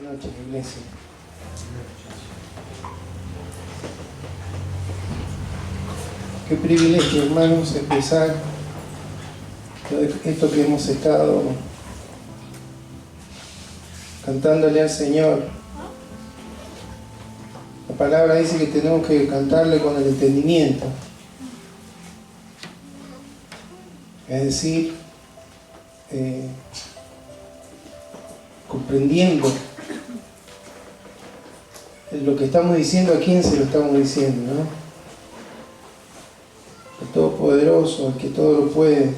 noches, iglesia. Qué privilegio, hermanos, empezar todo esto que hemos estado cantándole al Señor. La palabra dice que tenemos que cantarle con el entendimiento. Es decir, comprendiendo lo que estamos diciendo, a quién se lo estamos diciendo, ¿no? Al Todopoderoso, al que todo lo puede,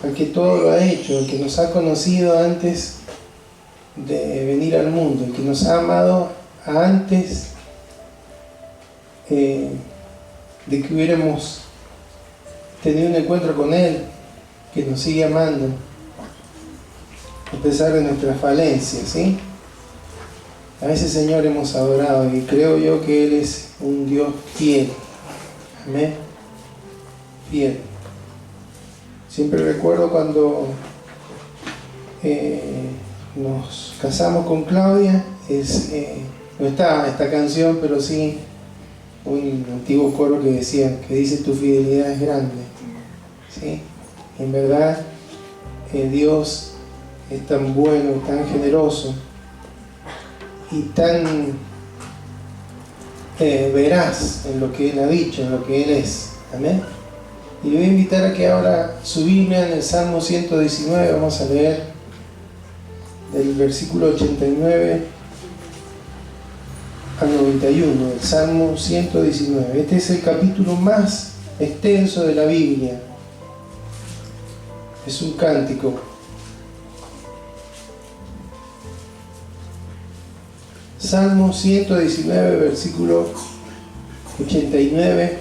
al que todo lo ha hecho, al que nos ha conocido antes de venir al mundo, el que nos ha amado antes de que hubiéramos tenido un encuentro con Él, que nos sigue amando a pesar de nuestras falencias, ¿sí? A ese Señor hemos adorado y creo yo que Él es un Dios fiel. Amén. Fiel. Siempre recuerdo cuando nos casamos con Claudia, no estaba esta canción, pero sí un antiguo coro que decía, que dice: tu fidelidad es grande, ¿sí? En verdad, Dios es tan bueno, tan generoso y tan veraz en lo que Él ha dicho, en lo que Él es. Amén. Y le voy a invitar a que abra su Biblia en el Salmo 119. Vamos a leer del versículo 89 al 91, el Salmo 119. Este es el capítulo más extenso de la Biblia. Es un cántico. Salmo 119, versículo 89.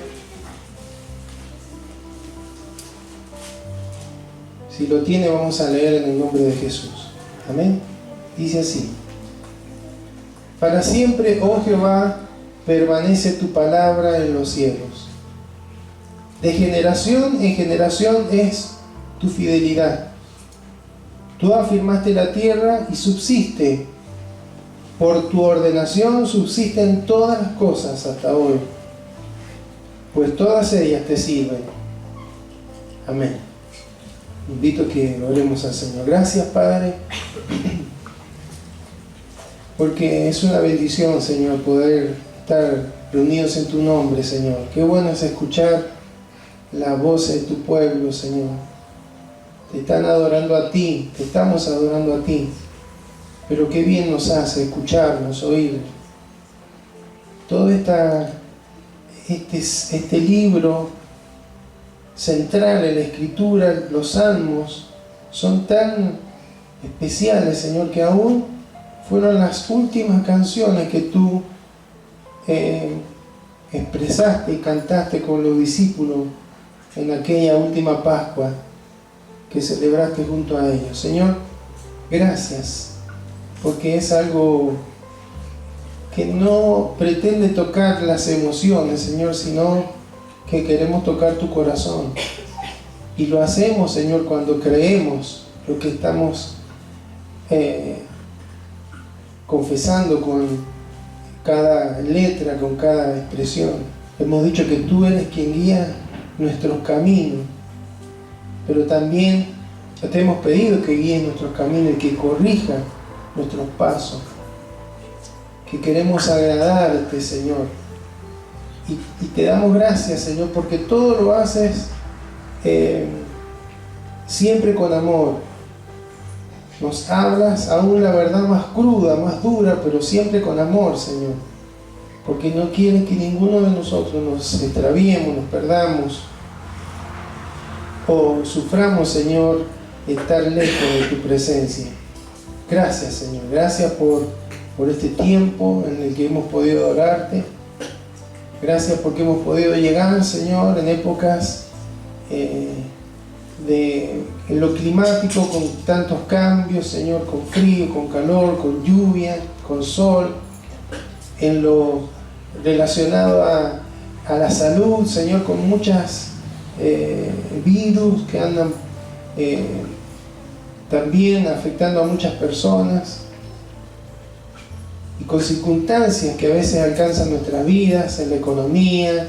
Si lo tiene, vamos a leer en el nombre de Jesús. Amén. Dice así: para siempre, oh Jehová, permanece tu palabra en los cielos. De generación en generación es tu fidelidad. Tú afirmaste la tierra y subsiste. Por tu ordenación subsisten todas las cosas hasta hoy, pues todas ellas te sirven. Amén. Invito a que oremos al Señor. Gracias, Padre, porque es una bendición, Señor, poder estar reunidos en tu nombre, Señor. Qué bueno es escuchar la voz de tu pueblo, Señor. Te están adorando a ti, te estamos adorando a ti. Pero qué bien nos hace escucharnos, oír. Todo este libro central en la Escritura, los Salmos, son tan especiales, Señor, que aún fueron las últimas canciones que tú expresaste y cantaste con los discípulos en aquella última Pascua que celebraste junto a ellos. Señor, gracias, porque es algo que no pretende tocar las emociones, Señor, sino que queremos tocar tu corazón. Y lo hacemos, Señor, cuando creemos lo que estamos confesando con cada letra, con cada expresión. Hemos dicho que tú eres quien guía nuestros caminos, pero también te hemos pedido que guíes nuestros caminos y que corrija nuestros pasos, que queremos agradarte, Señor, y te damos gracias, Señor, porque todo lo haces siempre con amor. Nos hablas aún la verdad más cruda, más dura, pero siempre con amor, Señor, porque no quieres que ninguno de nosotros nos extraviemos, nos perdamos o suframos, Señor, estar lejos de tu presencia. Gracias, Señor, gracias por este tiempo en el que hemos podido adorarte. Gracias porque hemos podido llegar, Señor, en épocas en lo climático, con tantos cambios, Señor, con frío, con calor, con lluvia, con sol, en lo relacionado a la salud, Señor, con muchas virus que andan también afectando a muchas personas. y con circunstancias que a veces alcanzan nuestras vidas, en la economía,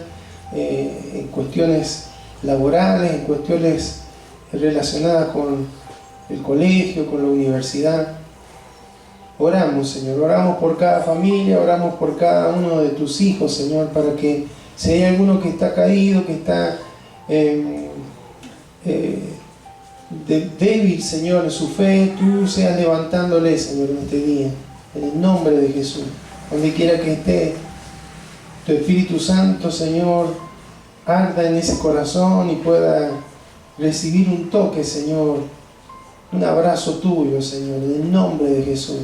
en cuestiones laborales, en cuestiones relacionadas con el colegio, con la universidad. Oramos, Señor, oramos por cada familia, oramos por cada uno de tus hijos, Señor, para que si hay alguno que está caído, que está débil, Señor, en su fe, tú seas levantándole, Señor, en este día, en el nombre de Jesús. Donde quiera que esté, tu Espíritu Santo, Señor, arda en ese corazón y pueda recibir un toque, Señor, un abrazo tuyo, Señor, en el nombre de Jesús.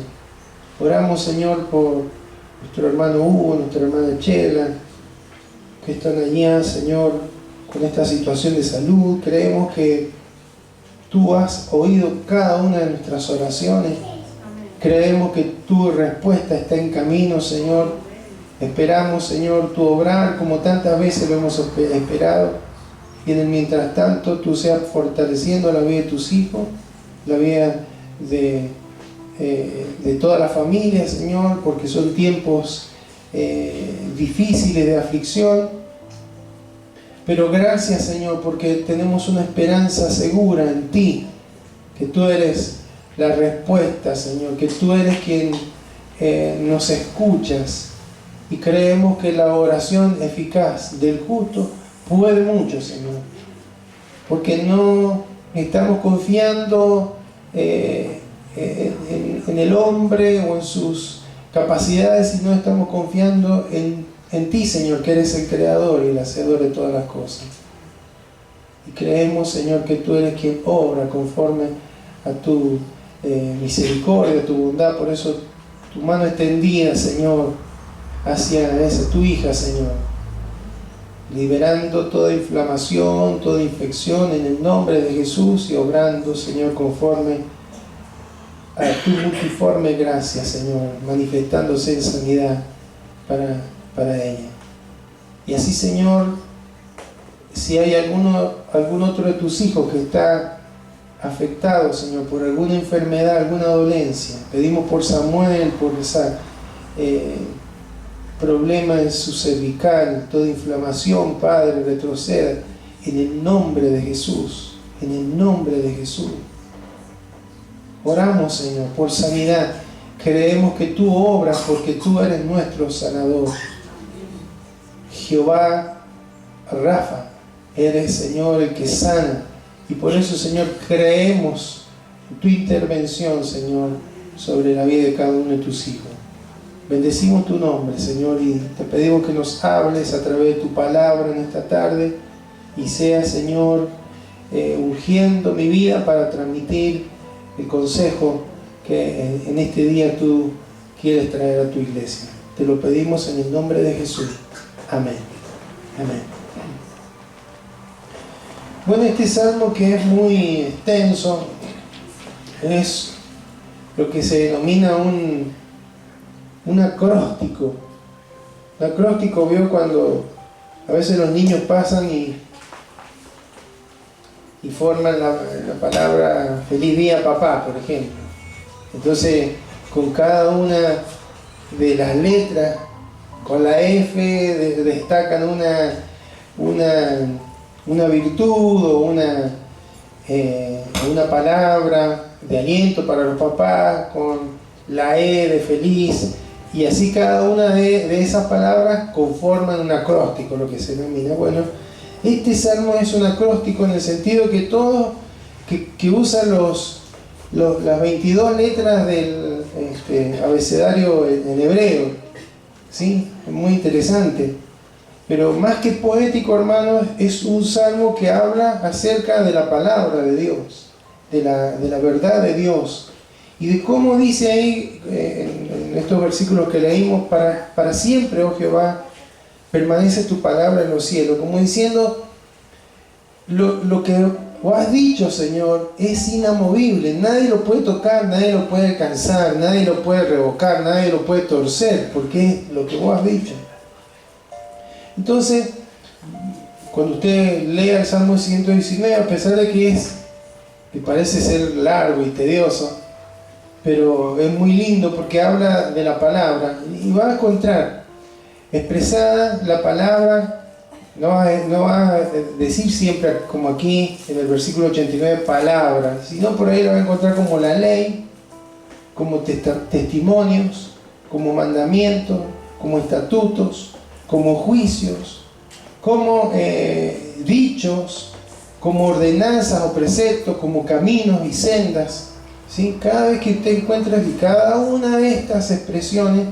Oramos, Señor, por nuestro hermano Hugo, nuestra hermana Chela, que están allá, Señor, con esta situación de salud. Creemos que tú has oído cada una de nuestras oraciones. Creemos que tu respuesta está en camino, Señor. Esperamos, Señor, tu obrar como tantas veces lo hemos esperado. Y en el mientras tanto, tú seas fortaleciendo la vida de tus hijos, la vida de toda la familia, Señor, porque son tiempos difíciles de aflicción. Pero gracias, Señor, porque tenemos una esperanza segura en ti, que tú eres la respuesta, Señor, que tú eres quien nos escuchas, y creemos que la oración eficaz del justo puede mucho, Señor, porque no estamos confiando en el hombre o en sus capacidades, sino estamos confiando en ti, Señor, que eres el creador y el hacedor de todas las cosas. Y creemos, Señor, que tú eres quien obra conforme a tu misericordia, a tu bondad. Por eso tu mano extendida, Señor, hacia esa tu hija, Señor, liberando toda inflamación, toda infección en el nombre de Jesús, y obrando, Señor, conforme a tu multiforme gracia, Señor, manifestándose en sanidad para ella. Y así, Señor, si hay algún otro de tus hijos que está afectado, Señor, por alguna enfermedad, alguna dolencia, pedimos por Samuel, por esa problema en su cervical, toda inflamación, Padre, retroceda en el nombre de Jesús, en el nombre de Jesús. Oramos, Señor, por sanidad. Creemos que tú obras porque tú eres nuestro sanador. Jehová Rafa, eres, Señor, el que sana. Y por eso, Señor, creemos en tu intervención, Señor, sobre la vida de cada uno de tus hijos. Bendecimos tu nombre, Señor, y te pedimos que nos hables a través de tu palabra en esta tarde, y sea, Señor, ungiendo mi vida para transmitir el consejo que en este día tú quieres traer a tu iglesia. Te lo pedimos en el nombre de Jesús. Amén. Amén. Bueno, este salmo, que es muy extenso, es lo que se denomina un acróstico. Un acróstico, vio cuando a veces los niños pasan y forman la palabra feliz día papá, por ejemplo. Entonces, con cada una de las letras, con la F destacan una virtud o una palabra de aliento para los papás, con la E de feliz, y así cada una de esas palabras conforman un acróstico, lo que se denomina. Bueno, este salmo es un acróstico en el sentido que todo, que usa las 22 letras del abecedario en hebreo, ¿sí? Es muy interesante. Pero más que poético, hermanos, es un salmo que habla acerca de la palabra de Dios, de la verdad de Dios, y de cómo dice ahí en estos versículos que leímos: para siempre, oh Jehová, permanece tu palabra en los cielos, como diciendo, lo que vos has dicho, Señor, es inamovible, nadie lo puede tocar, nadie lo puede alcanzar, nadie lo puede revocar, nadie lo puede torcer, porque es lo que vos has dicho. Entonces, cuando usted lea el Salmo 119, a pesar de que parece ser largo y tedioso, pero es muy lindo porque habla de la palabra y va a encontrar expresada la palabra. No va a decir siempre, como aquí en el versículo 89, palabras, sino por ahí lo va a encontrar como la ley, como testimonios, como mandamientos, como estatutos, como juicios, como dichos, como ordenanzas o preceptos, como caminos y sendas. ¿Sí? Cada vez que usted encuentra que cada una de estas expresiones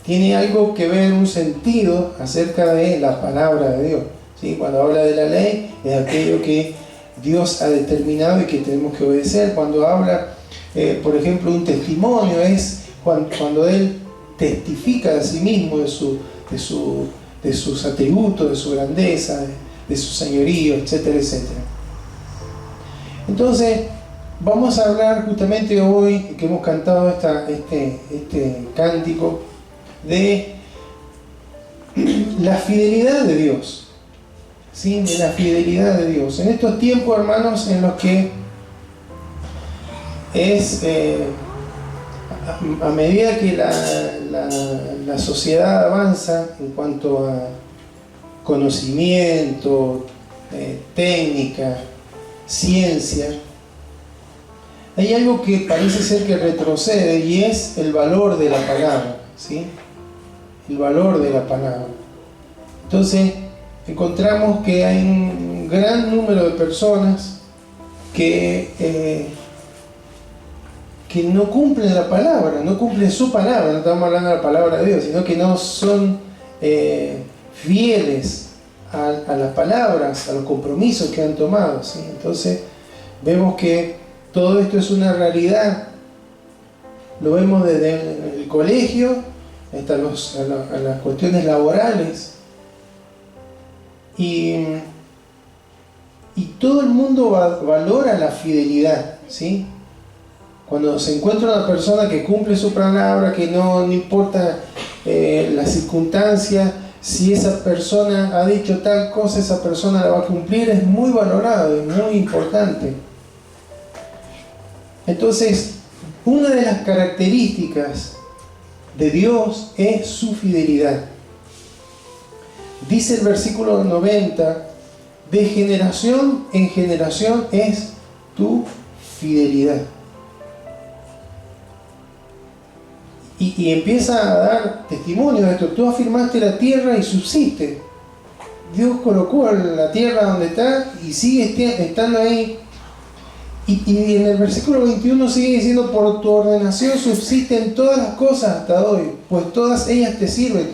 tiene algo que ver, un sentido acerca de la palabra de Dios. ¿Sí? Cuando habla de la ley, es aquello que Dios ha determinado y que tenemos que obedecer. Cuando habla, por ejemplo, un testimonio, es cuando Él testifica de sí mismo, de sus atributos, de su grandeza, de su señorío, etcétera, etcétera. Entonces, vamos a hablar justamente hoy, que hemos cantado este cántico, de la fidelidad de Dios, ¿sí? De la fidelidad de Dios. En estos tiempos, hermanos, en los que es, a medida que la sociedad avanza en cuanto a conocimiento, técnica, ciencia, hay algo que parece ser que retrocede y es el valor de la palabra, ¿sí? El valor de la palabra. Entonces, encontramos que hay un gran número de personas que no cumplen la palabra, no cumplen su palabra, no estamos hablando de la palabra de Dios, sino que no son fieles a las palabras, a los compromisos que han tomado, ¿sí? Entonces, vemos que todo esto es una realidad. Lo vemos desde el colegio hasta las cuestiones laborales. Y todo el mundo valora la fidelidad, ¿sí? Cuando se encuentra una persona que cumple su palabra, que no importa las circunstancias, si esa persona ha dicho tal cosa, esa persona la va a cumplir, es muy valorado, es muy importante. Entonces, una de las características de Dios es su fidelidad. Dice el versículo 90, de generación en generación es tu fidelidad. Y empieza a dar testimonio de esto. Tú afirmaste la tierra y subsiste. Dios colocó la tierra donde está y sigue estando ahí. Y en el versículo 21 sigue diciendo, por tu ordenación subsisten todas las cosas hasta hoy, pues todas ellas te sirven.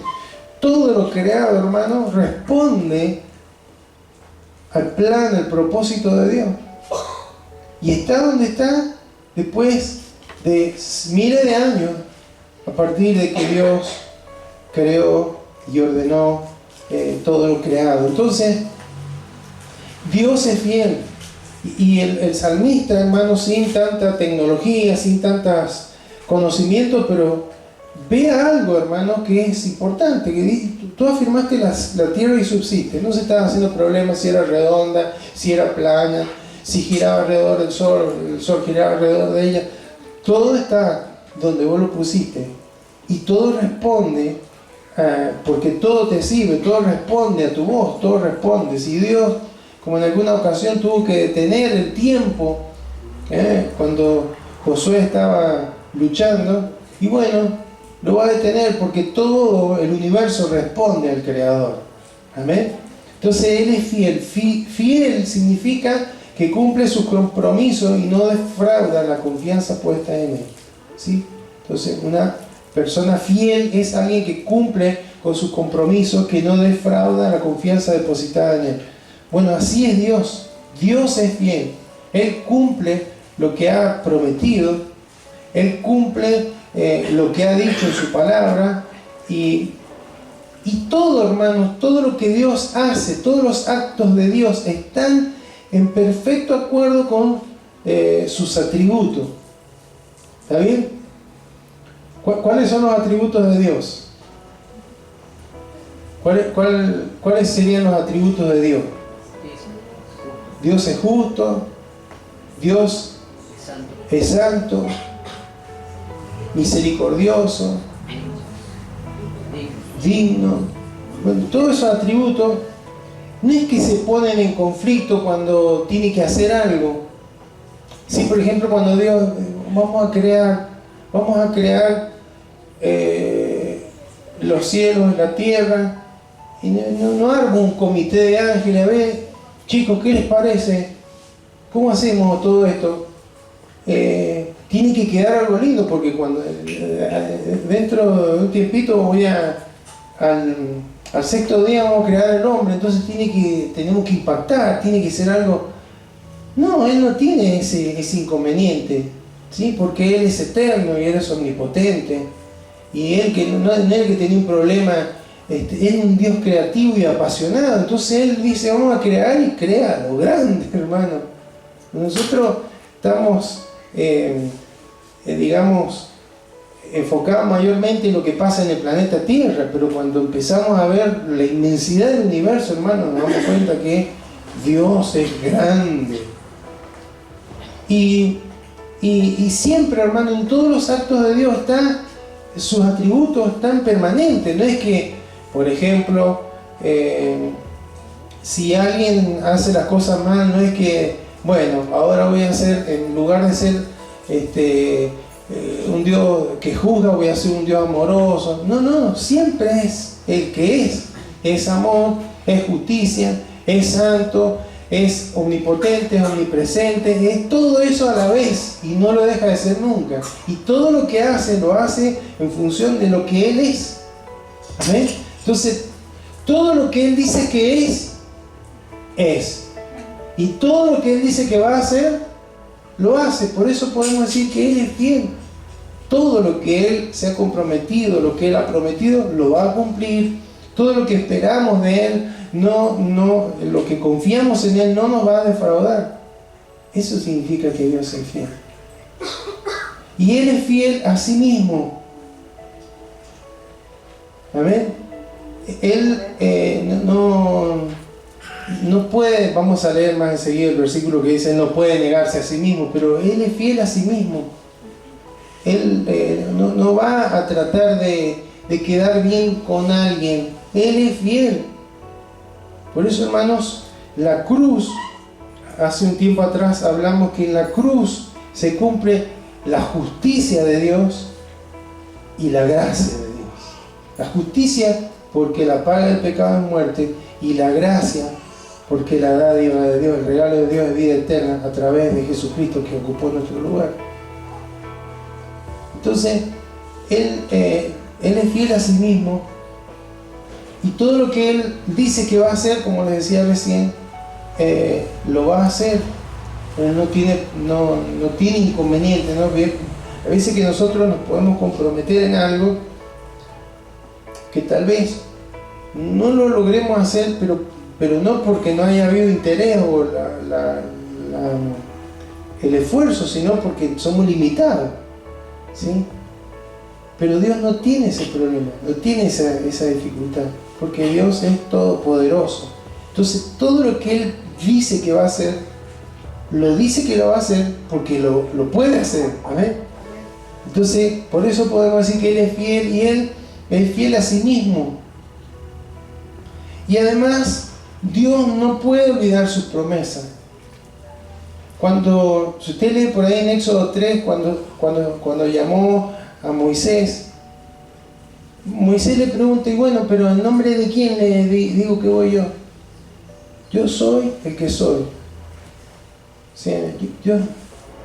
Todo lo creado, hermano, responde al plan, al propósito de Dios. Y está donde está después de miles de años, a partir de que Dios creó y ordenó todo lo creado. Entonces, Dios es fiel. Y el salmista, hermano, sin tanta tecnología, sin tantos conocimientos, pero ve algo, hermano, que es importante. Que tú afirmaste la tierra y subsiste. No se estaban haciendo problemas si era redonda, si era plana, si giraba alrededor del sol, el sol giraba alrededor de ella. Todo está donde vos lo pusiste. Y todo responde, porque todo te sirve, todo responde a tu voz, todo responde. Si Dios, como en alguna ocasión, tuvo que detener el tiempo cuando Josué estaba luchando, y bueno, lo va a detener porque todo el universo responde al Creador. Amén. Entonces Él es fiel. Fiel significa que cumple sus compromisos y no defrauda la confianza puesta en Él, ¿sí? Entonces, una persona fiel es alguien que cumple con sus compromisos, que no defrauda la confianza depositada en Él. Bueno, así es Dios. Dios es fiel. Él cumple lo que ha prometido. Él cumple lo que ha dicho en su palabra. Y todo, hermanos, todo lo que Dios hace, todos los actos de Dios están en perfecto acuerdo con sus atributos. ¿Está bien? ¿Cuáles son los atributos de Dios? ¿Cuáles serían los atributos de Dios? Dios es justo, Dios es santo, misericordioso, digno. Bueno, todos esos atributos no es que se ponen en conflicto cuando tiene que hacer algo. Si por ejemplo cuando Dios, vamos a crear los cielos, la tierra, y no armo un comité de ángeles, a ver, chicos, ¿qué les parece? ¿Cómo hacemos todo esto? Tiene que quedar algo lindo, porque cuando dentro de un tiempito voy al sexto día vamos a crear el hombre, entonces tenemos que impactar, tiene que ser algo. No, Él no tiene ese inconveniente, ¿sí? Porque Él es eterno y Él es omnipotente, y Él que no es Él que tenía un problema, es un Dios creativo y apasionado. Entonces Él dice, vamos a crear, y crea lo grande, hermano. Nosotros estamos digamos, enfocados mayormente en lo que pasa en el planeta Tierra, pero cuando empezamos a ver la inmensidad del universo, hermano, nos damos cuenta que Dios es grande. Y siempre, hermano, en todos los actos de Dios sus atributos están permanentes. No es que, por ejemplo, si alguien hace las cosas mal, no es que, bueno, ahora voy a hacer, en lugar de ser un Dios que juzga, voy a ser un Dios amoroso. No, siempre es el que es amor, es justicia, es santo, es omnipotente, es omnipresente, es todo eso a la vez, y no lo deja de ser nunca. Y todo lo que hace, lo hace en función de lo que Él es. ¿Amén? Entonces, todo lo que Él dice que es. Y todo lo que Él dice que va a hacer, lo hace. Por eso podemos decir que Él es fiel. Todo lo que Él se ha comprometido, lo que Él ha prometido, lo va a cumplir. Todo lo que esperamos de Él, lo que confiamos en Él, no nos va a defraudar. Eso significa que Dios es fiel. Y Él es fiel a sí mismo. Amén. Él no puede, vamos a leer más enseguida el versículo que dice, Él no puede negarse a sí mismo, pero Él es fiel a sí mismo. Él no va a tratar de quedar bien con alguien. Él es fiel. Por eso, hermanos, la cruz, hace un tiempo atrás hablamos que en la cruz se cumple la justicia de Dios y la gracia de Dios. La justicia porque la paga del pecado es muerte, y la gracia porque la dádiva de Dios, el regalo de Dios es vida eterna a través de Jesucristo que ocupó nuestro lugar. Entonces, Él es fiel a sí mismo, y todo lo que Él dice que va a hacer, como les decía recién, lo va a hacer. No tiene inconveniente, ¿no? A veces que nosotros nos podemos comprometer en algo que tal vez no lo logremos hacer, pero no porque no haya habido interés o el esfuerzo, sino porque somos limitados, ¿sí? Pero Dios no tiene ese problema, no tiene esa dificultad, porque Dios es todopoderoso. Entonces, todo lo que Él dice que va a hacer, lo dice que lo va a hacer porque lo puede hacer. Amén. Entonces, por eso podemos decir que Él es fiel, y Él es fiel a sí mismo. Y además, Dios no puede olvidar sus promesas. Si usted lee por ahí en Éxodo 3, cuando llamó a Moisés le pregunta, y bueno, pero ¿en nombre de quién le digo que voy yo? Yo soy el que soy. ¿Sí?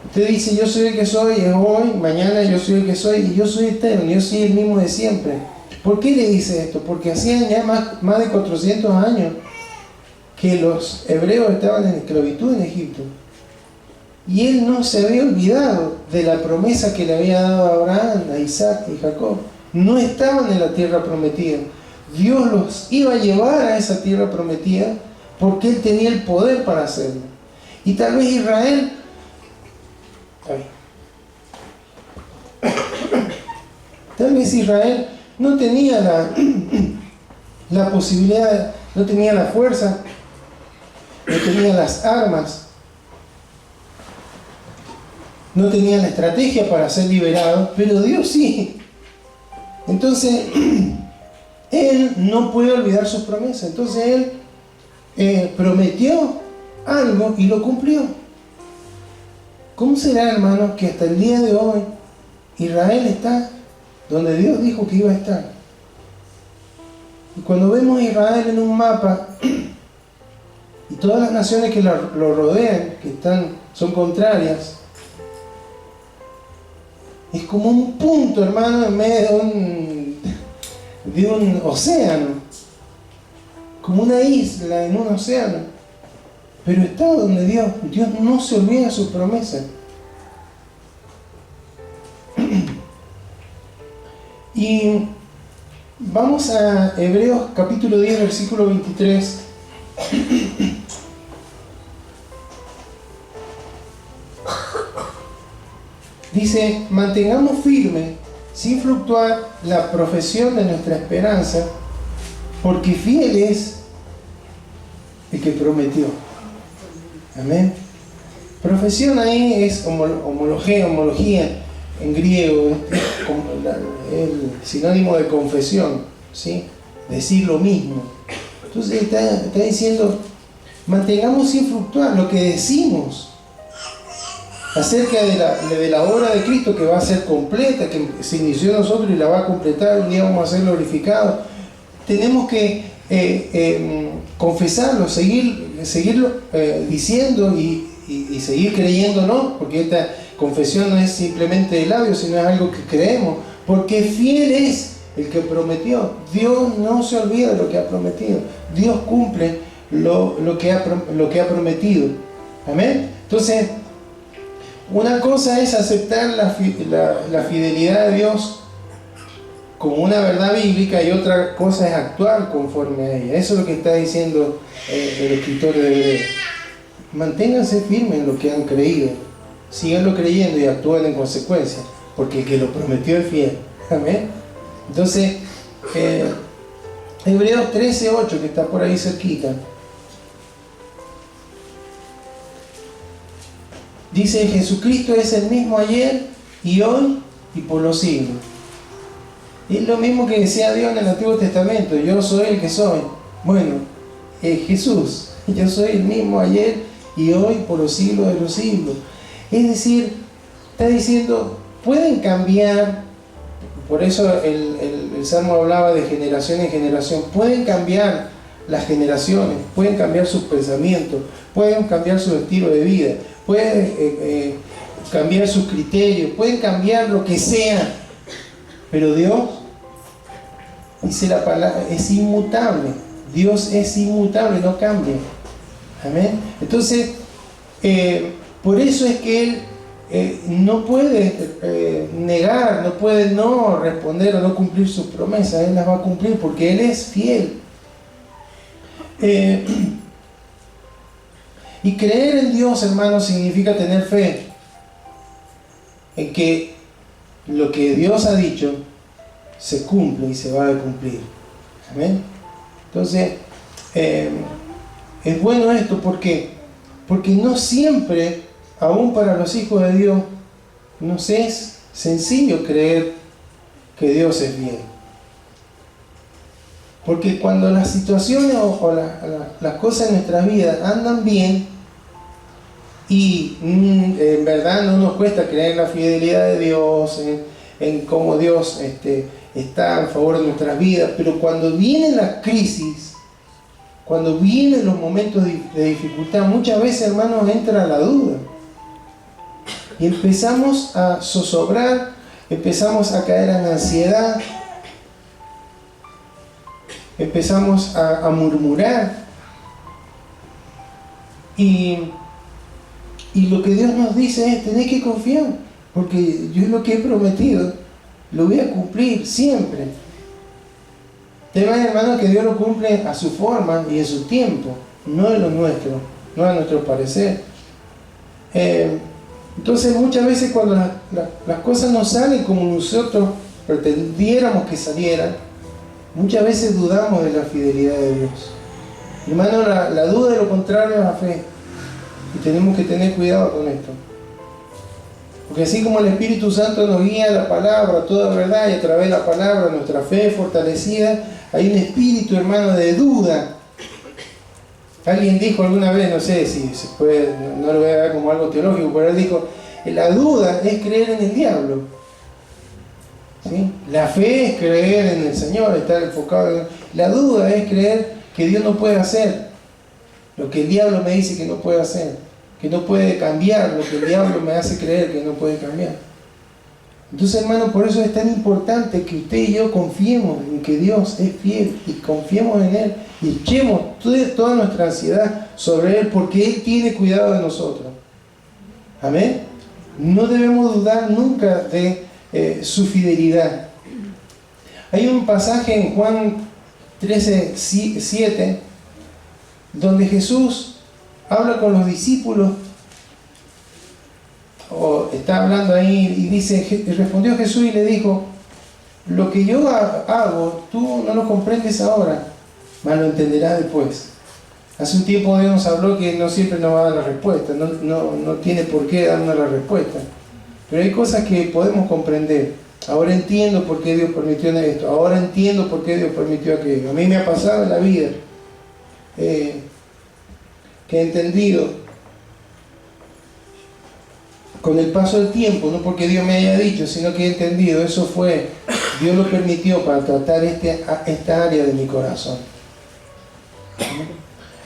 Usted dice, yo soy el que soy, es hoy, mañana yo soy el que soy, y yo soy eterno, yo soy el mismo de siempre. ¿Por qué le dice esto? Porque hacían ya más de 400 años que los hebreos estaban en esclavitud en Egipto. Y Él no se había olvidado de la promesa que le había dado a Abraham, a Isaac y Jacob. No estaban en la tierra prometida. Dios los iba a llevar a esa tierra prometida porque Él tenía el poder para hacerlo. Y tal vez Israel no tenía la posibilidad, no tenía la fuerza, no tenía las armas no tenían la estrategia para ser liberados, pero Dios sí. Entonces, Él no puede olvidar sus promesas. Entonces Él prometió algo y lo cumplió. ¿Cómo será, hermanos, que hasta el día de hoy Israel está donde Dios dijo que iba a estar? Y cuando vemos a Israel en un mapa y todas las naciones que lo rodean, que son contrarias, es como un punto, hermano, en medio de un océano, como una isla en un océano. Pero está donde Dios no se olvida de sus promesas. Y vamos a Hebreos capítulo 10, versículo 23. Dice: mantengamos firme, sin fluctuar, la profesión de nuestra esperanza, porque fiel es el que prometió. Amén. Profesión ahí es homología en griego, es el sinónimo de confesión, ¿sí? Decir lo mismo. Entonces está diciendo, mantengamos sin fluctuar lo que decimos acerca de la obra de Cristo, que va a ser completa, que se inició en nosotros y la va a completar, un día vamos a ser glorificados. Tenemos que confesarlo, seguirlo diciendo y seguir creyéndonos, porque esta confesión no es simplemente de labios, sino es algo que creemos, porque fiel es el que prometió. Dios no se olvida de lo que ha prometido. Dios cumple lo que ha prometido. Amén. Entonces, una cosa es aceptar la fidelidad de Dios como una verdad bíblica, y otra cosa es actuar conforme a ella. Eso es lo que está diciendo el escritor de Hebreos. Manténganse firmes en lo que han creído, síganlo creyendo y actúen en consecuencia, porque el que lo prometió es fiel. Amén. Entonces, Hebreos 13:8, que está por ahí cerquita, dice: Jesucristo es el mismo ayer y hoy y por los siglos. Y es lo mismo que decía Dios en el Antiguo Testamento: yo soy el que soy. Bueno, Jesús, yo soy el mismo ayer y hoy por los siglos de los siglos. Es decir, está diciendo, pueden cambiar. Por eso el Salmo hablaba de generación en generación. Pueden cambiar las generaciones, pueden cambiar sus pensamientos, pueden cambiar su estilo de vida, pueden cambiar sus criterios, pueden cambiar lo que sea. Pero Dios, dice la palabra, es inmutable. Dios es inmutable, no cambia. Amén. Entonces, por eso es que Él no puede negar, no puede no responder o no cumplir sus promesas. Él las va a cumplir porque Él es fiel. Y creer en Dios, hermanos, significa tener fe en que lo que Dios ha dicho se cumple y se va a cumplir. Amén. Entonces, es bueno esto porque no siempre, aún para los hijos de Dios, nos es sencillo creer que Dios es bien. Porque cuando las situaciones o las cosas en nuestras vidas andan bien, y en verdad no nos cuesta creer en la fidelidad de Dios, en cómo Dios está en favor de nuestras vidas, pero cuando vienen las crisis, cuando vienen los momentos de dificultad, muchas veces, hermanos, entra la duda. Y empezamos a zozobrar, empezamos a caer en ansiedad, empezamos a murmurar. Y lo que Dios nos dice es: tenés que confiar, porque yo lo que he prometido lo voy a cumplir siempre. Tema, hermano, que Dios lo cumple a su forma y en su tiempo, no en lo nuestro, no a nuestro parecer. Entonces, muchas veces cuando las cosas no salen como nosotros pretendiéramos que salieran, muchas veces dudamos de la fidelidad de Dios. Hermano, la duda de lo contrario es la fe. Y tenemos que tener cuidado con esto. Porque así como el Espíritu Santo nos guía a la palabra, toda verdad, y a través de la palabra nuestra fe es fortalecida, hay un espíritu, hermano, de duda. Alguien dijo alguna vez, no sé si se puede, no lo voy a dar como algo teológico, pero él dijo, la duda es creer en el diablo. ¿Sí? La fe es creer en el Señor, estar enfocado en... La duda es creer que Dios no puede hacer lo que el diablo me dice que no puede hacer, que no puede cambiar lo que el diablo me hace creer que no puede cambiar. Entonces, hermano, por eso es tan importante que usted y yo confiemos en que Dios es fiel y confiemos en Él y echemos toda nuestra ansiedad sobre Él, porque Él tiene cuidado de nosotros. Amén. No debemos dudar nunca de su fidelidad. Hay un pasaje en Juan 13:7 donde Jesús habla con los discípulos, o está hablando ahí y dice, respondió Jesús y le dijo, lo que yo hago, tú no lo comprendes ahora, mas lo entenderás después. Hace un tiempo Dios nos habló que no siempre nos va a dar la respuesta, no tiene por qué darnos la respuesta, pero hay cosas que podemos comprender. Ahora entiendo por qué Dios permitió esto, ahora entiendo por qué Dios permitió aquello. A mí me ha pasado en la vida que he entendido con el paso del tiempo, no porque Dios me haya dicho, sino que he entendido, eso fue, Dios lo permitió para tratar esta área de mi corazón.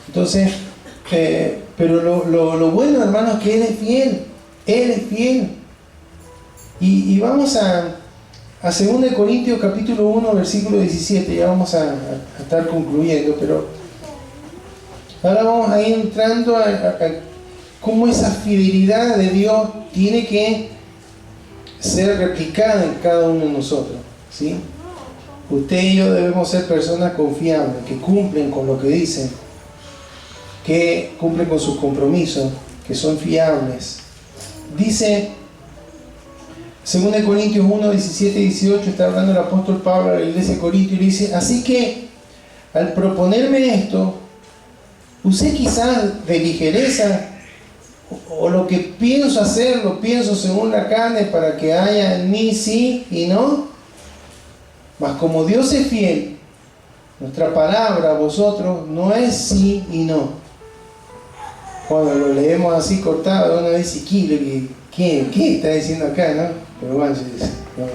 Entonces, pero lo bueno, hermanos, es que Él es fiel. Y vamos a 2 Corintios capítulo 1, versículo 17, ya vamos a estar concluyendo, pero ahora vamos a ir entrando a cómo esa fidelidad de Dios tiene que ser replicada en cada uno de nosotros, ¿sí? Usted y yo debemos ser personas confiables, que cumplen con lo que dicen, que cumplen con sus compromisos, que son fiables. Dice 2 Corintios 1, 17 y 18, está hablando el apóstol Pablo a la iglesia de Corinto y le dice, así que al proponerme esto, usé quizás de ligereza, o lo que pienso hacer, lo pienso según la carne para que haya en mí sí y no. Mas como Dios es fiel, nuestra palabra a vosotros no es sí y no. Cuando lo leemos así cortado, uno dice, ¿qué está diciendo acá? ¿No? Pero bueno,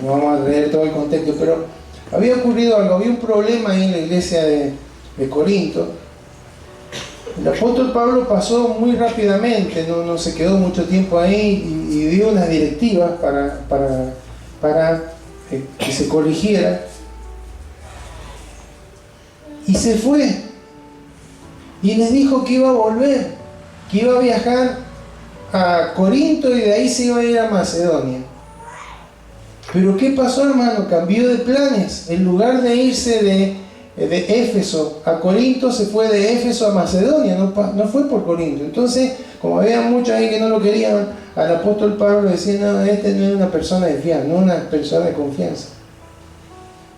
no vamos a leer todo el contexto, pero había ocurrido algo, había un problema ahí en la iglesia de Corinto. El apóstol Pablo pasó muy rápidamente, no se quedó mucho tiempo ahí y dio unas directivas para que se corrigiera. Y se fue. Y les dijo que iba a volver, que iba a viajar a Corinto y de ahí se iba a ir a Macedonia. Pero ¿qué pasó, hermano? Cambió de planes. En lugar de irse de Éfeso a Corinto, se fue de Éfeso a Macedonia, no fue por Corinto. Entonces, como había muchos ahí que no lo querían, al apóstol Pablo decía, no, este no es una persona de fiar, no una persona de confianza.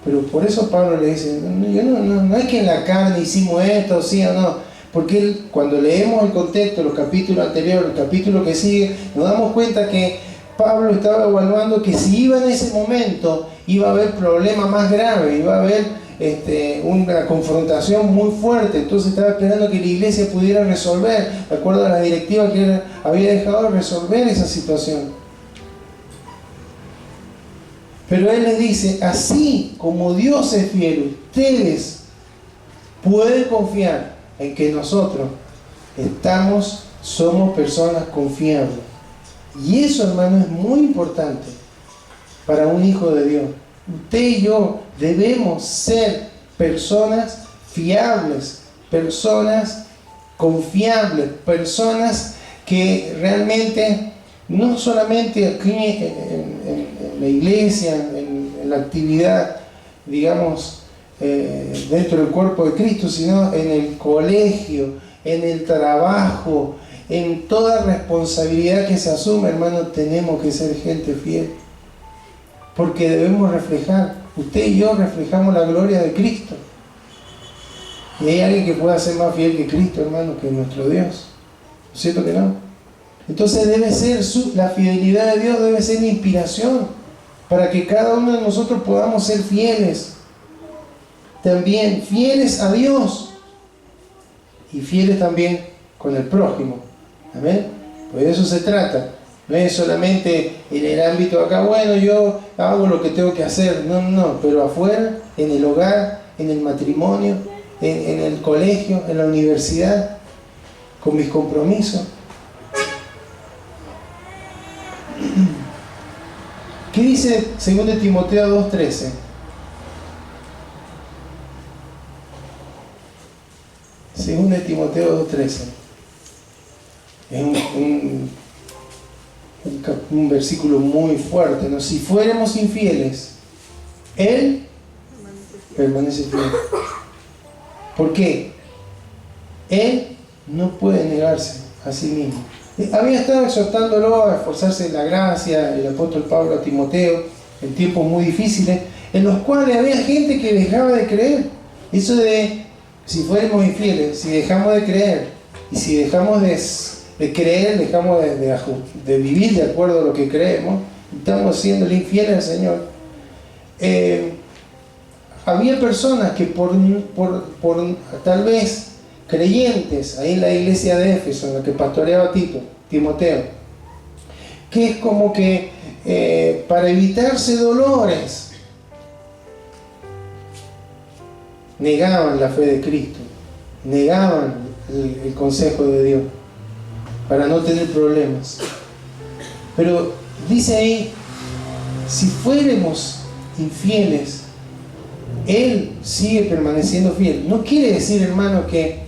Pero por eso Pablo le dice, no es que en la carne hicimos esto, sí o no, porque cuando leemos el contexto, los capítulos anteriores, el capítulo que sigue, nos damos cuenta que Pablo estaba evaluando que si iba en ese momento, iba a haber problemas más graves, iba a haber una confrontación muy fuerte. Entonces estaba esperando que la iglesia pudiera resolver, de acuerdo a la directiva que él había dejado, resolver esa situación. Pero él les dice, así como Dios es fiel, ustedes pueden confiar en que nosotros somos personas confiables. Y eso, hermano, es muy importante para un hijo de Dios. Usted y yo debemos ser personas fiables, personas confiables, personas que realmente, no solamente aquí en la iglesia, en la actividad, digamos, dentro del cuerpo de Cristo, sino en el colegio, en el trabajo, en toda responsabilidad que se asume, hermano, tenemos que ser gente fiel. Porque debemos reflejar, usted y yo reflejamos la gloria de Cristo. Y hay alguien que pueda ser más fiel que Cristo, hermano, que nuestro Dios. ¿No es cierto que no? Entonces la fidelidad de Dios debe ser inspiración para que cada uno de nosotros podamos ser fieles. También fieles a Dios y fieles también con el prójimo. Amén. Pues de eso se trata. No es solamente en el ámbito acá, bueno, yo hago lo que tengo que hacer. No, pero afuera, en el hogar, en el matrimonio, en el colegio, en la universidad, con mis compromisos. ¿Qué dice 2 Timoteo 2:13? Según Timoteo 2:13. Es un versículo muy fuerte, ¿no? Si fuéramos infieles, Él permanece fiel. ¿Por qué? Él no puede negarse a sí mismo. Había estado exhortándolo a esforzarse en la gracia, el apóstol Pablo a Timoteo, en tiempos muy difíciles, en los cuales había gente que dejaba de creer. Eso de, si fuéramos infieles, si dejamos de creer, y si dejamos de creer, dejamos de vivir de acuerdo a lo que creemos, estamos siendo infieles al Señor. Había personas que por tal vez creyentes, ahí en la iglesia de Éfeso, en la que pastoreaba Timoteo, que es como que para evitarse dolores, negaban la fe de Cristo, negaban el consejo de Dios, para no tener problemas. Pero dice ahí, si fuéramos infieles, Él sigue permaneciendo fiel. No quiere decir, hermano, que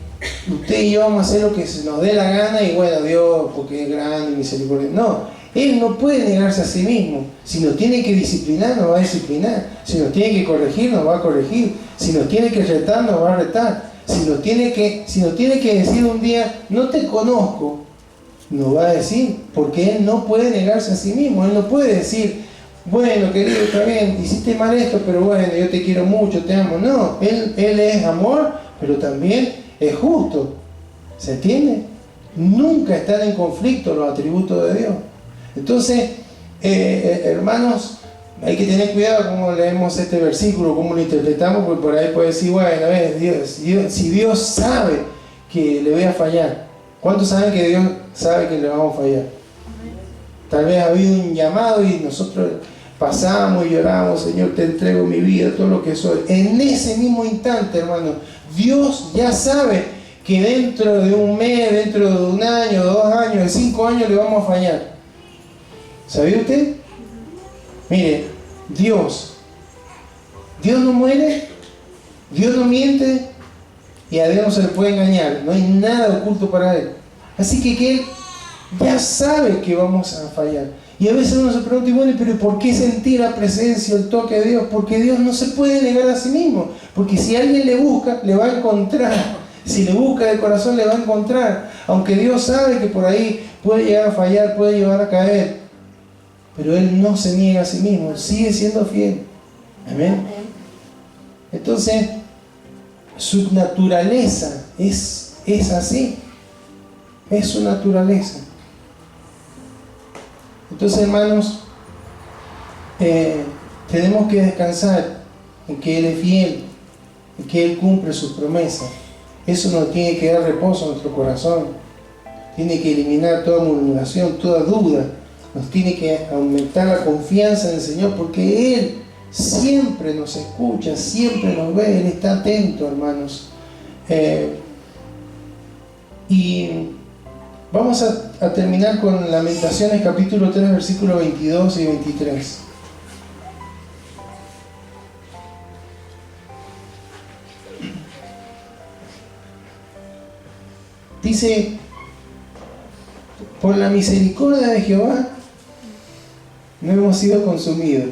usted y yo vamos a hacer lo que se nos dé la gana y bueno, Dios, porque es grande y misericordioso. No, Él no puede negarse a sí mismo. Si nos tiene que disciplinar, nos va a disciplinar. Si nos tiene que corregir, nos va a corregir. Si nos tiene que retar, nos va a retar. Si nos tiene que decir un día, no te conozco, nos va a decir, porque Él no puede negarse a sí mismo. Él no puede decir, bueno, querido, está bien, hiciste mal esto, pero bueno, yo te quiero mucho, te amo. No, Él es amor, pero también es justo. ¿Se entiende? Nunca están en conflicto los atributos de Dios. Entonces, hermanos, hay que tener cuidado cómo leemos este versículo, cómo lo interpretamos, porque por ahí puede decir, bueno, a ver, si Dios sabe que le voy a fallar, ¿cuántos saben que Dios sabe que le vamos a fallar? Tal vez ha habido un llamado y nosotros pasamos y lloramos, Señor, te entrego mi vida, todo lo que soy. En ese mismo instante, hermano, Dios ya sabe que dentro de un mes, dentro de un año, 2 años, de 5 años le vamos a fallar. ¿Sabía usted? Mire, Dios no muere, Dios no miente y a Dios no se le puede engañar. No hay nada oculto para Él. Así que Él ya sabe que vamos a fallar. Y a veces uno se pregunta, bueno, pero ¿por qué sentir la presencia, el toque de Dios? Porque Dios no se puede negar a sí mismo. Porque si alguien le busca, le va a encontrar. Si le busca de corazón, le va a encontrar. Aunque Dios sabe que por ahí puede llegar a fallar, puede llegar a caer. Pero Él no se niega a sí mismo, sigue siendo fiel. Amén. Entonces, su naturaleza es así. Es su naturaleza. Entonces, hermanos, tenemos que descansar en que Él es fiel, en que Él cumple sus promesas. Eso nos tiene que dar reposo a nuestro corazón. Tiene que eliminar toda murmuración, toda duda. Nos tiene que aumentar la confianza en el Señor, porque Él siempre nos escucha, siempre nos ve, Él está atento, hermanos. Y vamos a terminar con Lamentaciones capítulo 3, versículos 22 y 23. Dice, por la misericordia de Jehová no hemos sido consumidos,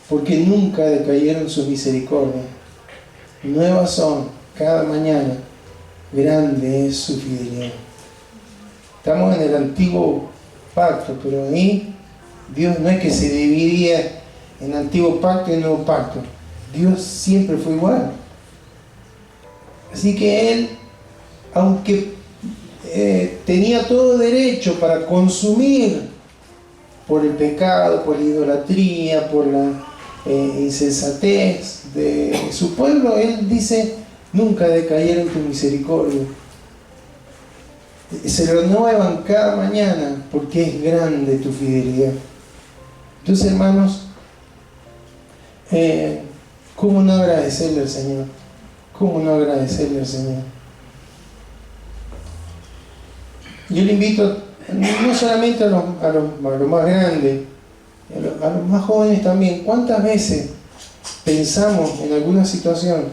porque nunca decayeron sus misericordias. Nuevas son cada mañana, grande es su fidelidad. Estamos en el antiguo pacto, pero ahí Dios no es que se dividía en antiguo pacto y nuevo pacto. Dios siempre fue igual. Así que Él, aunque tenía todo derecho para consumir por el pecado, por la idolatría, por la insensatez de su pueblo. Él dice: nunca decayeron tu misericordia. Se renuevan cada mañana porque es grande tu fidelidad. Entonces, hermanos, ¿cómo no agradecerle al Señor? ¿Cómo no agradecerle al Señor? Yo le invito no solamente a los más grandes, a los más jóvenes también. ¿Cuántas veces pensamos en alguna situación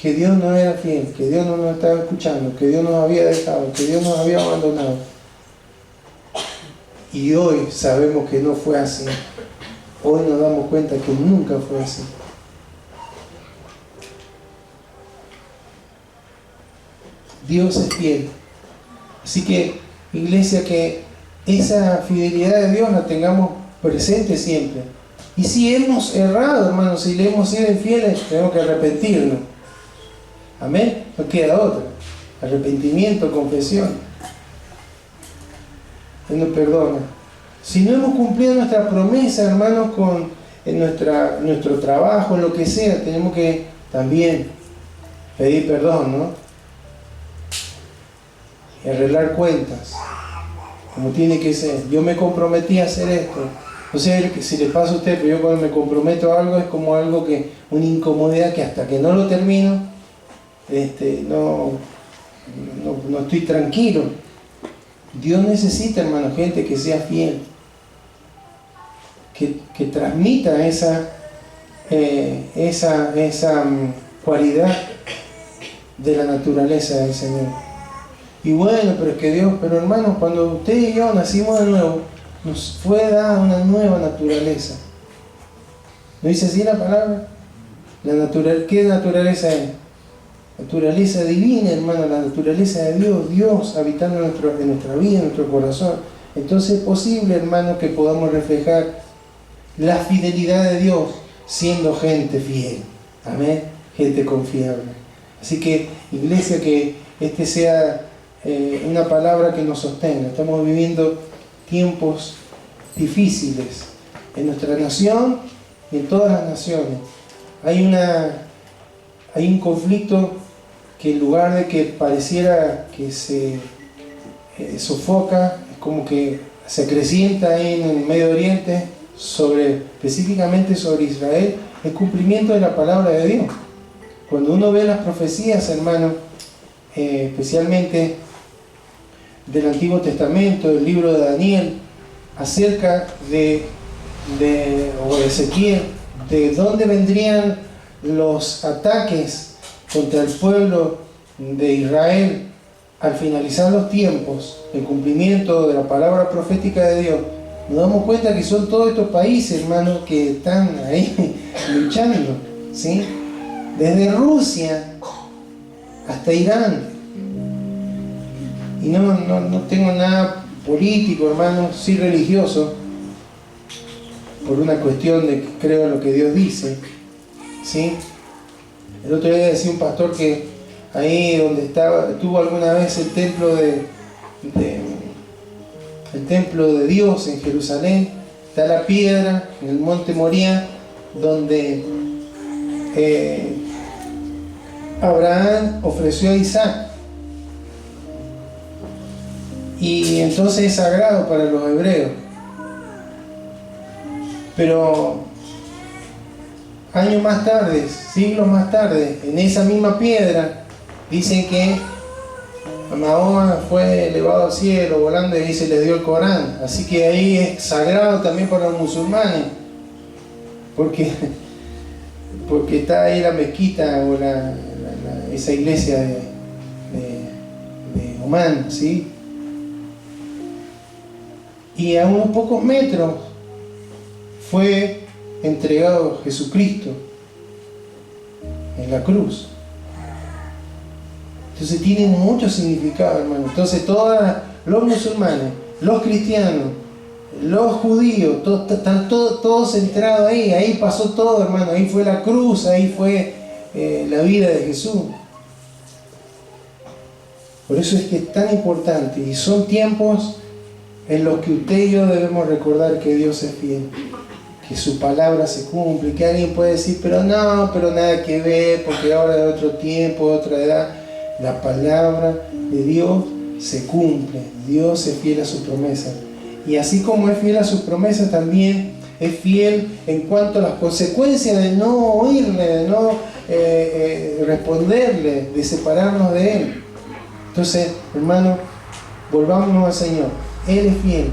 que Dios no era fiel, que Dios no nos estaba escuchando, que Dios nos había dejado, que Dios nos había abandonado? Y hoy sabemos que no fue así. Hoy nos damos cuenta que nunca fue así. Dios es fiel. Así que, iglesia, que esa fidelidad de Dios la tengamos presente siempre. Y si hemos errado, hermanos, si le hemos sido infieles, tenemos que arrepentirnos. Amén. No queda otra. Arrepentimiento, confesión. Él nos perdona. Si no hemos cumplido nuestra promesa, hermanos, en nuestro trabajo, en lo que sea, tenemos que también pedir perdón, ¿no? Y arreglar cuentas, como tiene que ser. Yo me comprometí a hacer esto. No sé si le pasa a usted, pero yo cuando me comprometo a algo es como algo que, una incomodidad que hasta que no lo termino, no estoy tranquilo. Dios necesita, hermano, gente que sea fiel, que transmita esa cualidad de la naturaleza del Señor. Y bueno, pero hermanos, cuando usted y yo nacimos de nuevo, nos fue dada una nueva naturaleza. ¿No dice así la palabra? ¿Qué naturaleza es? Naturaleza divina, hermano, la naturaleza de Dios, Dios habitando en nuestra vida, en nuestro corazón. Entonces es posible, hermano, que podamos reflejar la fidelidad de Dios siendo gente fiel. Amén. Gente confiable. Así que, iglesia, que sea una palabra que nos sostenga. Estamos viviendo tiempos difíciles en nuestra nación y en todas las naciones. Hay un conflicto que en lugar de que pareciera que se sofoca, es como que se acrecienta ahí en el Medio Oriente, específicamente sobre Israel, el cumplimiento de la palabra de Dios. Cuando uno ve las profecías, hermano, especialmente del Antiguo Testamento, del libro de Daniel, acerca de Ezequiel, de dónde vendrían los ataques contra el pueblo de Israel al finalizar los tiempos, el cumplimiento de la palabra profética de Dios, nos damos cuenta que son todos estos países, hermanos, que están ahí luchando, ¿sí? Desde Rusia hasta Irán. Y no tengo nada político, hermano, sí religioso, por una cuestión de que creo en lo que Dios dice, ¿sí? El otro día decía un pastor que ahí donde estuvo alguna vez el templo de Dios en Jerusalén, está la piedra en el monte Moriah donde Abraham ofreció a Isaac, y entonces es sagrado para los hebreos. Pero años más tarde, siglos más tarde, en esa misma piedra dicen que Mahoma fue elevado al cielo volando y ahí se le dio el Corán. Así que ahí es sagrado también para los musulmanes, porque está ahí la mezquita o esa iglesia de Omán, ¿sí? Y a unos pocos metros fue entregado Jesucristo en la cruz. Entonces tiene mucho significado, hermano. Entonces los musulmanes, los cristianos, los judíos, están todos centrados ahí. Ahí pasó todo, hermano. Ahí fue la cruz, ahí fue la vida de Jesús. Por eso es que es tan importante, y son tiempos en los que usted y yo debemos recordar que Dios es fiel, que su palabra se cumple, que alguien puede decir, pero nada que ver, porque ahora es otro tiempo, otra edad. La palabra de Dios se cumple, Dios es fiel a su promesa. Y así como es fiel a sus promesas, también es fiel en cuanto a las consecuencias de no oírle, de no responderle, de separarnos de Él. Entonces, hermano, volvámonos al Señor. Él es fiel,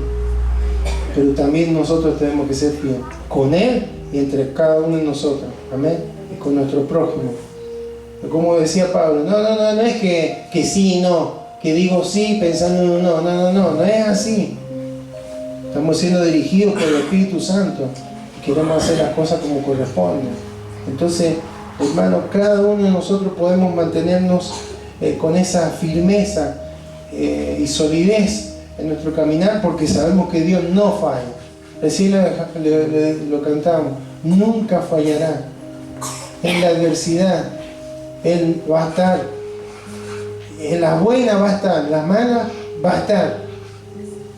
pero también nosotros tenemos que ser fieles con Él y entre cada uno de nosotros. Amén. Y con nuestro prójimo. Como decía Pablo, no es que sí, no, que digo sí pensando en un no es así. Estamos siendo dirigidos por el Espíritu Santo y queremos hacer las cosas como corresponden. Entonces, hermanos, cada uno de nosotros podemos mantenernos con esa firmeza y solidez en nuestro caminar, porque sabemos que Dios no falla. Recién lo cantamos, nunca fallará. En la adversidad Él va a estar, en las buenas va a estar, en las malas va a estar.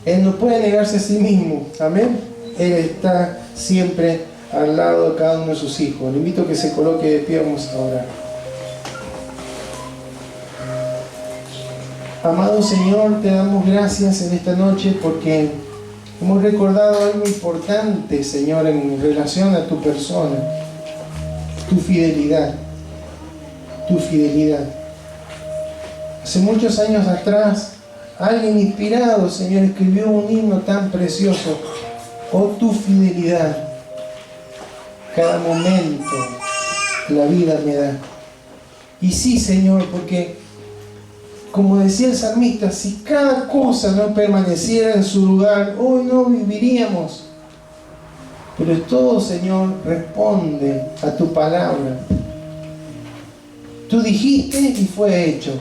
Él no puede negarse a sí mismo, amén. Él está siempre al lado de cada uno de sus hijos. Le invito a que se coloque de pie, vamos a orar. Amado Señor, te damos gracias en esta noche porque hemos recordado algo importante, Señor, en relación a tu persona, tu fidelidad, tu fidelidad. Hace muchos años atrás, alguien inspirado, Señor, escribió un himno tan precioso. Oh, tu fidelidad, cada momento la vida me da. Y sí, Señor, porque como decía el salmista, si cada cosa no permaneciera en su lugar, hoy no viviríamos. Pero todo, Señor, responde a tu palabra. Tú dijiste y fue hecho.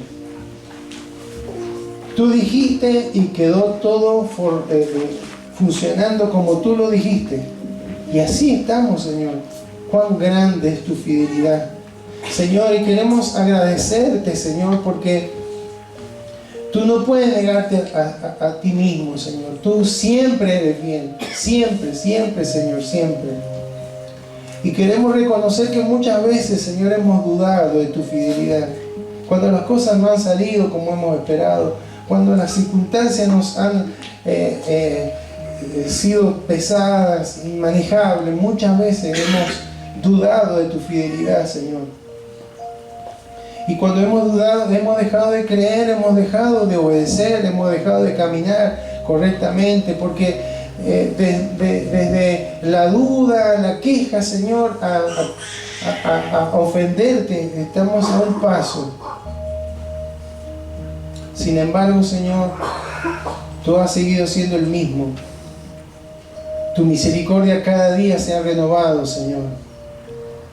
Tú dijiste y quedó todo funcionando como tú lo dijiste. Y así estamos, Señor. Cuán grande es tu fidelidad, Señor, y queremos agradecerte, Señor, porque tú no puedes negarte a ti mismo, Señor. Tú siempre eres bien. Siempre, siempre, Señor, siempre. Y queremos reconocer que muchas veces, Señor, hemos dudado de tu fidelidad. Cuando las cosas no han salido como hemos esperado, cuando las circunstancias nos han sido pesadas, inmanejables, muchas veces hemos dudado de tu fidelidad, Señor. Y cuando hemos dudado, hemos dejado de creer, hemos dejado de obedecer, hemos dejado de caminar correctamente, porque desde la duda, la queja, Señor, a ofenderte, estamos a un paso. Sin embargo, Señor, tú has seguido siendo el mismo. Tu misericordia cada día se ha renovado, Señor.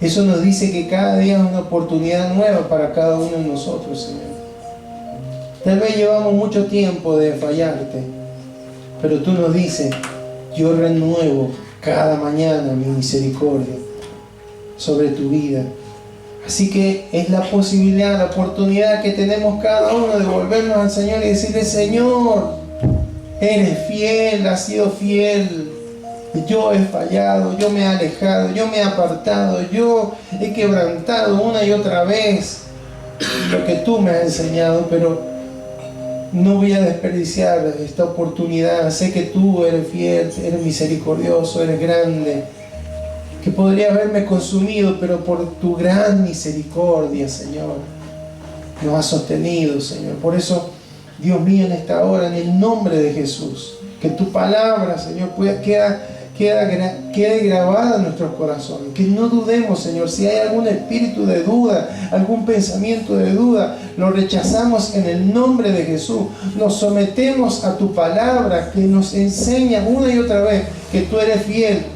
Eso nos dice que cada día es una oportunidad nueva para cada uno de nosotros, Señor. Tal vez llevamos mucho tiempo de fallarte, pero tú nos dices, yo renuevo cada mañana mi misericordia sobre tu vida. Así que es la posibilidad, la oportunidad que tenemos cada uno de volvernos al Señor y decirle, Señor, eres fiel, has sido fiel. Yo he fallado, yo me he alejado, yo me he apartado, yo he quebrantado una y otra vez lo que tú me has enseñado, pero no voy a desperdiciar esta oportunidad. Sé que tú eres fiel, eres misericordioso, eres grande, que podría haberme consumido, pero por tu gran misericordia, Señor, nos has sostenido, Señor. Por eso, Dios mío, en esta hora, en el nombre de Jesús, que tu palabra, Señor, quede grabada en nuestros corazones. Que no dudemos, Señor. Si hay algún espíritu de duda, algún pensamiento de duda, lo rechazamos en el nombre de Jesús. Nos sometemos a tu palabra que nos enseña una y otra vez que tú eres fiel.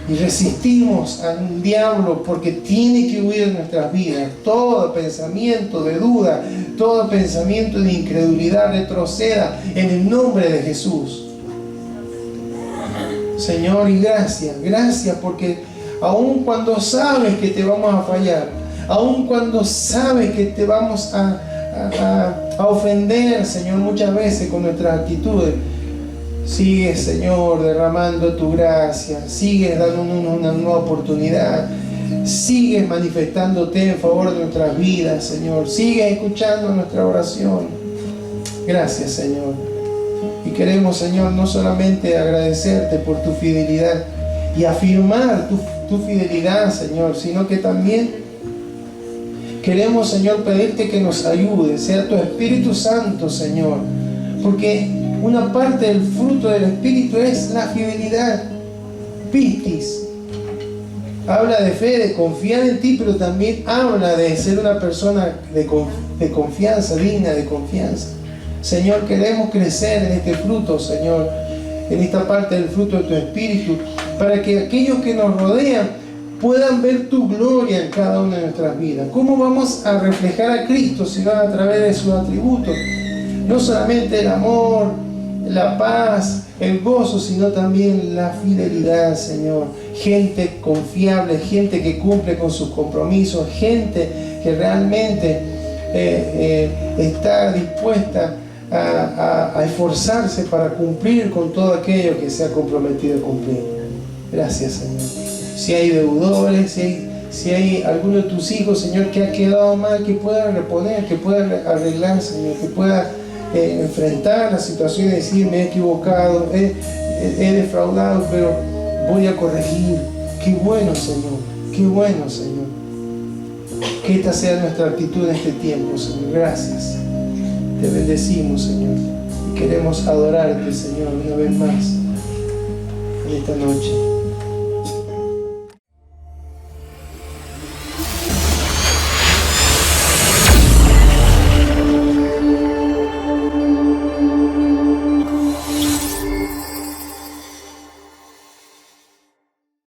Y resistimos al diablo porque tiene que huir de nuestras vidas. Todo pensamiento de duda, todo pensamiento de incredulidad retroceda en el nombre de Jesús. Señor, y gracias porque aun cuando sabes que te vamos a fallar, aun cuando sabes que te vamos a a ofender, Señor, muchas veces con nuestras actitudes. Sigues, Señor, derramando tu gracia, sigues dándonos una nueva oportunidad, sigues manifestándote en favor de nuestras vidas, Señor, sigues escuchando nuestra oración. Gracias, Señor. Y queremos, Señor, no solamente agradecerte por tu fidelidad y afirmar tu fidelidad, Señor, sino que también queremos, Señor, pedirte que nos ayude, sea tu Espíritu Santo, Señor, porque una parte del fruto del Espíritu es la fidelidad. Pistis habla de fe, de confiar en ti, pero también habla de ser una persona de confianza, digna de confianza. Señor, queremos crecer en este fruto, Señor, en esta parte del fruto de tu Espíritu, para que aquellos que nos rodean puedan ver tu gloria en cada una de nuestras vidas. ¿Cómo vamos a reflejar a Cristo si va a través de sus atributos? No solamente el amor, la paz, el gozo, sino también la fidelidad, Señor. Gente confiable, gente que cumple con sus compromisos, gente que realmente está dispuesta a esforzarse para cumplir con todo aquello que se ha comprometido a cumplir. Gracias, Señor. Si hay deudores, si hay alguno de tus hijos, Señor, que ha quedado mal, que pueda reponer, que pueda arreglar, Señor, que pueda enfrentar la situación y decir: me he equivocado, he defraudado, pero voy a corregir. Qué bueno, Señor, qué bueno, Señor. Que esta sea nuestra actitud en este tiempo, Señor. Gracias. Te bendecimos, Señor, y queremos adorarte, Señor, una vez más en esta noche.